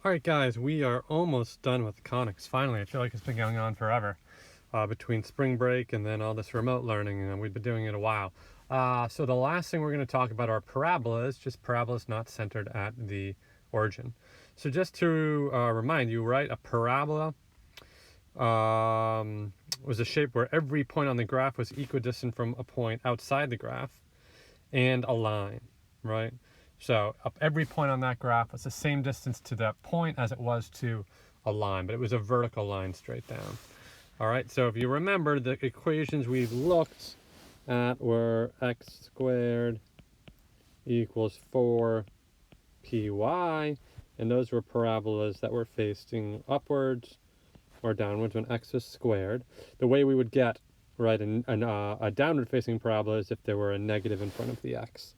Alright guys, we are almost done with Conics. Finally, I feel like it's been going on forever. Between spring break and then all this remote learning, and we've been doing it a while. So the last thing we're going to talk about are parabolas, just parabolas not centered at the origin. So just to remind you, right, a parabola was a shape where every point on the graph was equidistant from a point outside the graph and a line, right? So up every point on that graph was the same distance to that point as it was to a line, but it was a vertical line straight down. All right, so if you remember, the equations we've looked at were x squared equals 4py, and those were parabolas that were facing upwards or downwards when x was squared. The way we would get, right, a downward facing parabola is if there were a negative in front of the x.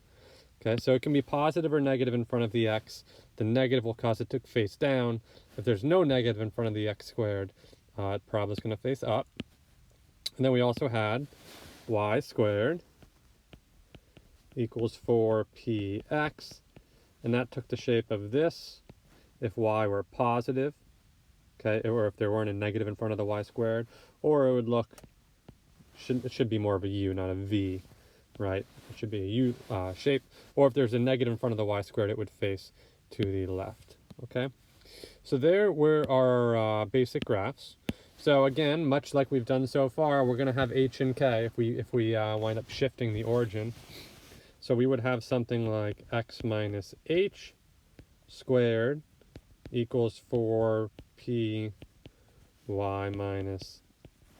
Okay, so it can be positive or negative in front of the x. The negative will cause it to face down. If there's no negative in front of the x squared, the parabola is going to face up. And then we also had y squared equals 4px, and that took the shape of this if y were positive, okay, or if there weren't a negative in front of the y squared, or it would look, it should be more of a u, not a v, right? It should be a U shape, or if there's a negative in front of the y squared, it would face to the left, okay? So there were our basic graphs. So again, much like we've done so far, we're going to have h and k if we wind up shifting the origin. So we would have something like x minus h squared equals 4p y minus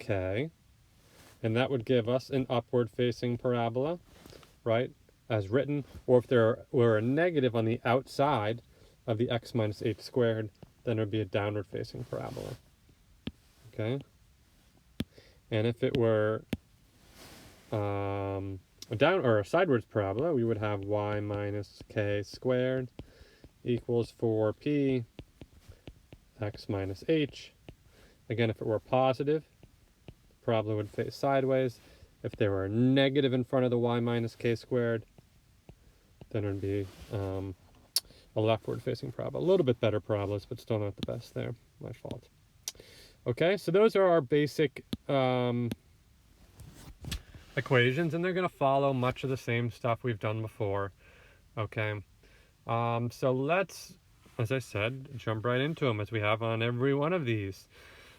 k. And that would give us an upward facing parabola, right, as written. Or if there were a negative on the outside of the x minus h squared, then it would be a downward facing parabola. Okay? And if it were a down or a sideways parabola, we would have y minus k squared equals 4p x minus h. Again, if it were positive, the parabola would face sideways. If there were a negative in front of the y minus k squared, then it would be a leftward facing parabola. A little bit better parabolas, but still not the best there. My fault. Okay, so those are our basic equations, and they're going to follow much of the same stuff we've done before. Okay, so let's, as I said, jump right into them as we have on every one of these.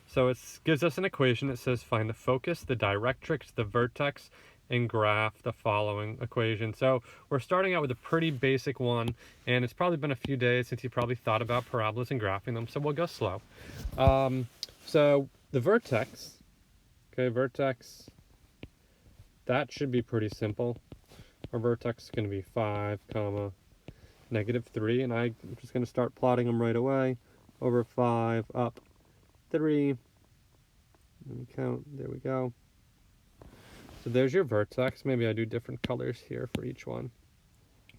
So it gives us an equation that says find the focus, the directrix, the vertex, and graph the following equation. So we're starting out with a pretty basic one, and it's probably been a few days since you probably thought about parabolas and graphing them, so we'll go slow. So the vertex, okay, vertex, that should be pretty simple. Our vertex is going to be 5, comma, negative 3, and I'm just going to start plotting them right away. Over 5, up 3. Let me count. There we go. So there's your vertex. Maybe I do different colors here for each one.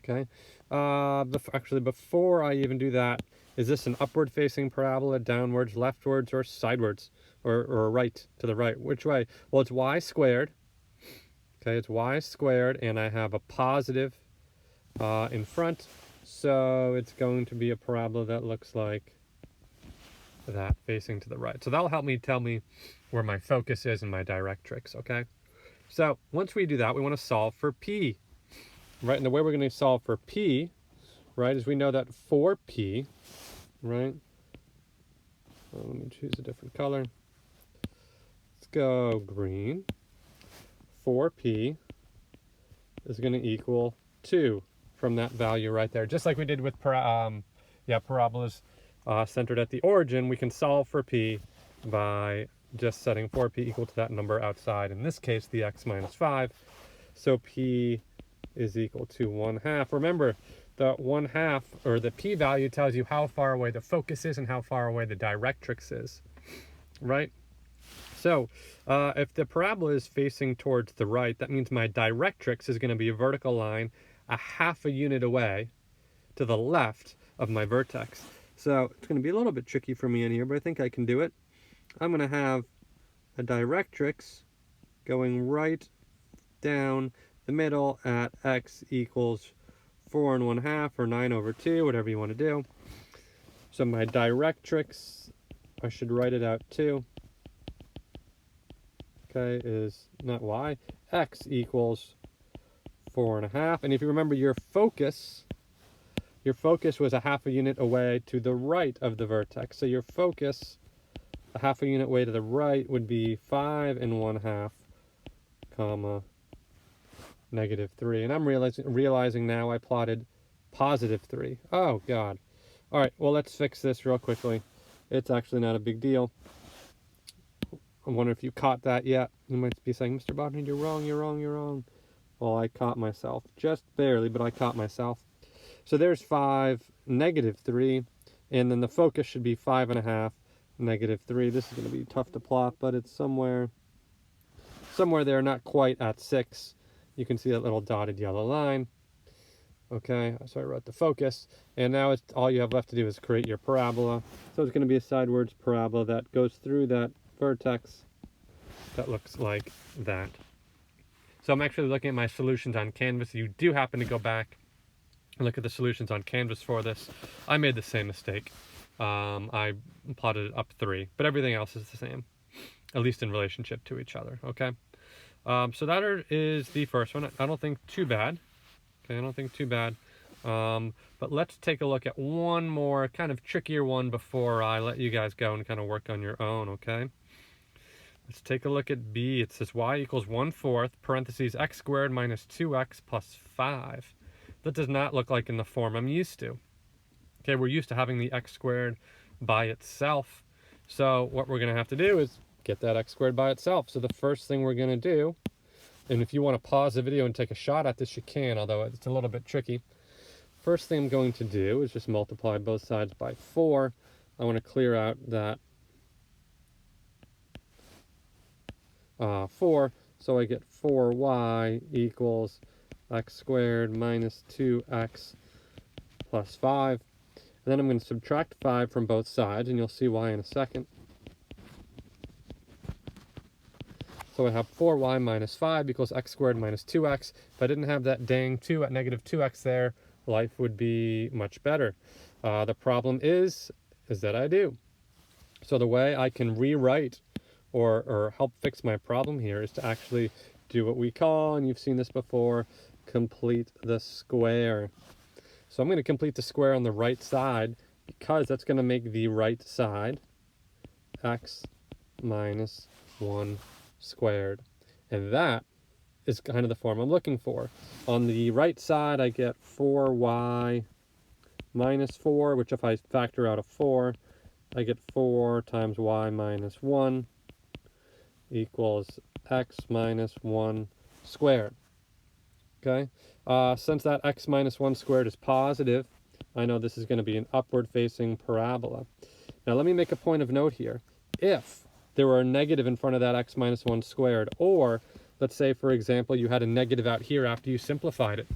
Okay. Actually, before I even do that, is this an upward facing parabola, downwards, leftwards, or sidewards, or right to the right? Which way? Well, it's y squared. Okay, it's y squared, and I have a positive in front, so it's going to be a parabola that looks like that, facing to the right. So that'll help me tell me where my focus is and my directrix, okay? So once we do that, we want to solve for p, right? And the way we're going to solve for p, right, is we know that 4p, right? Let me choose a different color. Let's go green. 4p is going to equal 2 from that value right there. Just like we did with parabolas centered at the origin, we can solve for p by just setting 4p equal to that number outside. In this case, the x minus 5. So p is equal to 1/2. Remember, the 1/2, or the p value, tells you how far away the focus is and how far away the directrix is, right? So if the parabola is facing towards the right, that means my directrix is going to be a vertical line a half a unit away to the left of my vertex. So it's going to be a little bit tricky for me in here, but I think I can do it. I'm going to have a directrix going right down the middle at x equals 4 1/2 or 9/2, whatever you want to do. So my directrix, I should write it out too, okay, is not y, x equals 4.5. And if you remember your focus was a half a unit away to the right of the vertex. So your focus, a half a unit way to the right, would be 5 and 1/2, comma, -3. And I'm realizing now I plotted +3. Oh, God. All right, well, let's fix this real quickly. It's actually not a big deal. I wonder if you caught that yet. You might be saying, Mr. Bodman, you're wrong, you're wrong, you're wrong. Well, I caught myself. Just barely, but I caught myself. So there's 5, -3, and then the focus should be 5.5, -3. This is going to be tough to plot, but it's somewhere there, not quite at 6. You can see that little dotted yellow line. Okay, so I wrote the focus, and now it's all you have left to do is create your parabola. So it's going to be a sidewards parabola that goes through that vertex that looks like that. So I'm actually looking at my solutions on Canvas. You do happen to go back and look at the solutions on Canvas for this. I made the same mistake. I plotted it up 3, but everything else is the same, at least in relationship to each other, okay? So that is the first one. I don't think too bad. Okay, I don't think too bad. But let's take a look at one more kind of trickier one before I let you guys go and kind of work on your own, okay? Let's take a look at B. It says y equals 1/4, parentheses x squared minus 2x plus 5. That does not look like in the form I'm used to. Okay, we're used to having the x squared by itself. So what we're going to have to do is get that x squared by itself. So the first thing we're going to do, and if you want to pause the video and take a shot at this, you can, although it's a little bit tricky. First thing I'm going to do is just multiply both sides by 4. I want to clear out that 4, so I get 4y equals x squared minus 2x plus 5. And then I'm going to subtract 5 from both sides, and you'll see why in a second. So I have 4y minus 5 equals x squared minus 2x. If I didn't have that dang 2 at -2x there, life would be much better. The problem is that I do. So the way I can rewrite or help fix my problem here is to actually do what we call, and you've seen this before, complete the square. So I'm going to complete the square on the right side because that's going to make the right side x minus 1 squared. And that is kind of the form I'm looking for. On the right side, I get 4y minus 4, which if I factor out a 4, I get 4 times y minus 1 equals x minus 1 squared. Okay? Since that x minus 1 squared is positive, I know this is going to be an upward-facing parabola. Now let me make a point of note here. If there were a negative in front of that x minus 1 squared, or let's say, for example, you had a negative out here after you simplified it,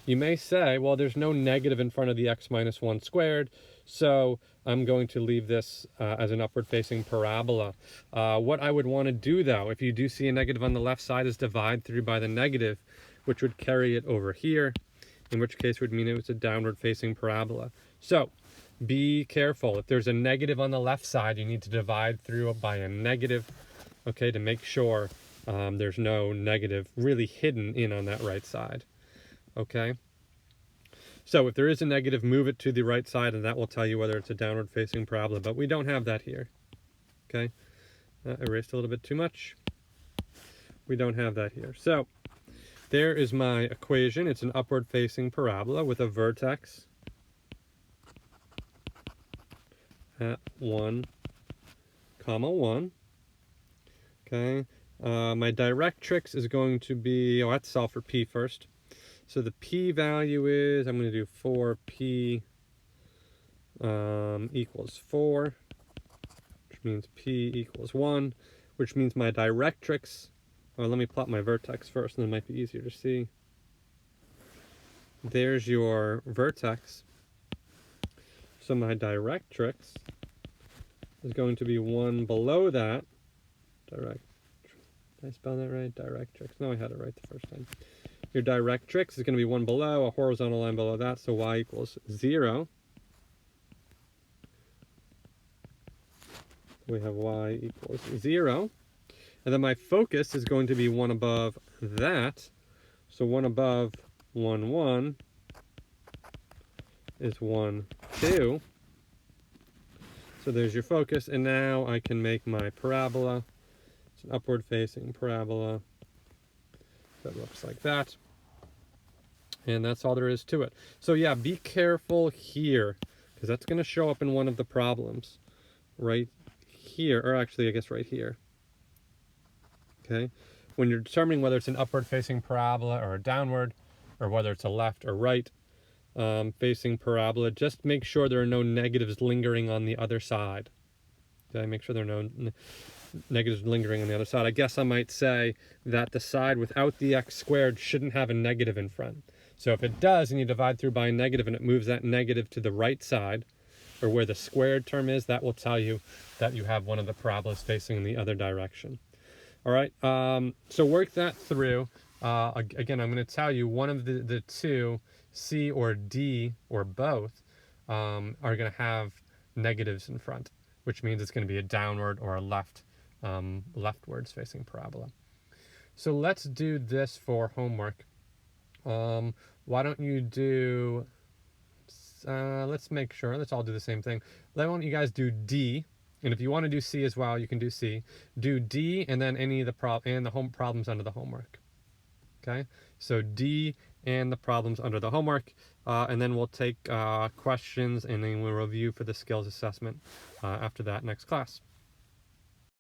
you may say, well, there's no negative in front of the x minus 1 squared, so I'm going to leave this as an upward-facing parabola. What I would want to do, though, if you do see a negative on the left side, is divide through by the negative, which would carry it over here, in which case would mean it was a downward-facing parabola. So be careful. If there's a negative on the left side, you need to divide through by a negative, okay, to make sure there's no negative really hidden in on that right side, okay? So if there is a negative, move it to the right side, and that will tell you whether it's a downward-facing parabola, but we don't have that here, okay? Erased a little bit too much. We don't have that here. So there is my equation. It's an upward-facing parabola with a vertex at 1, 1. Okay. My directrix is going to be, I have to solve for p first. So the p value is, I'm going to do 4p equals 4, which means p equals 1, which means my directrix, let me plot my vertex first, and it might be easier to see. There's your vertex. So my directrix is going to be 1 below that. Did I spell that right? Directrix. No, I had it right the first time. Your directrix is going to be 1 below, a horizontal line below that, so y equals 0. we have y equals 0. And then my focus is going to be 1 above that. So 1 above 1, 1 is 1, 2. So there's your focus. And now I can make my parabola. It's an upward facing parabola that looks like that. And that's all there is to it. So yeah, be careful here, because that's going to show up in one of the problems right here, or actually I guess right here. Okay, when you're determining whether it's an upward facing parabola or a downward, or whether it's a left or right facing parabola, just make sure there are no negatives lingering on the other side. Okay, make sure there are no negatives lingering on the other side. I guess I might say that the side without the x squared shouldn't have a negative in front. So if it does, and you divide through by a negative and it moves that negative to the right side, or where the squared term is, that will tell you that you have one of the parabolas facing in the other direction. All right, so work that through. Again, I'm going to tell you one of the two, C or D or both, are going to have negatives in front, which means it's going to be a downward or a leftwards facing parabola. So let's do this for homework. Why don't you do, let's make sure, let's all do the same thing. Why don't you guys do D, and if you want to do C as well, you can do C. Do D and then any of the home problems under the homework. Okay, so D and the problems under the homework, and then we'll take questions, and then we'll review for the skills assessment after that next class.